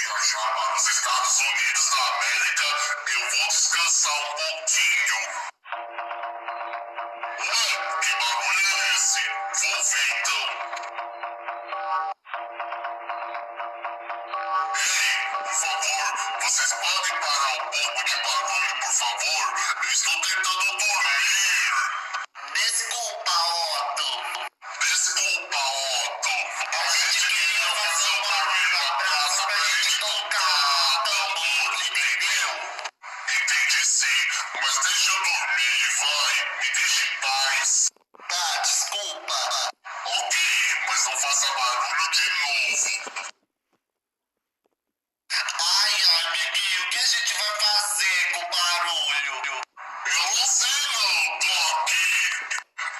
viajar para os Estados Unidos da América, eu vou descansar um pouquinho. Ué, que barulho é esse? Vou ver então. Ei, por favor, vocês podem parar um pouco de barulho, por favor? Eu estou tentando dormir. Desculpa, Otto. Desculpa, Otto. A gente queria fazer um barulho na praça pra gente tocar tambor, entendeu? Entendi sim, mas deixa eu dormir, vai. Me deixa em paz. Tá, desculpa. Ok, mas não faça barulho de novo. Ai, amiguinho, o que a gente vai fazer com o barulho? Eu não sei não, tô aqui.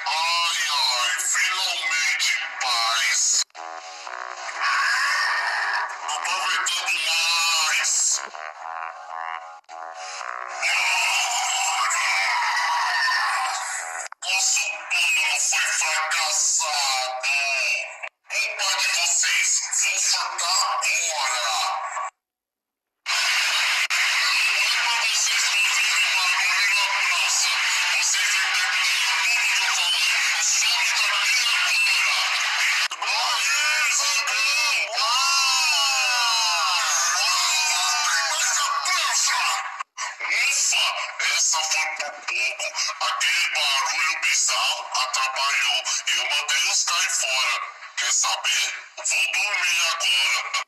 Ai, finalmente em paz. Não tô aguentando mais. Nosso plano foi fracassado. Culpa de vocês. Vou surtar agora. Não é pra vocês fazerem barulho na praça. Vocês entenderam tudo que eu falei? Some daqui agora. Aê, Zangão! Tem mais a prancha! Ufa, essa foi por pouco. Aquele barulho bizarro atrapalhou e eu mandei os cair fora. Quer saber? Vou dormir agora.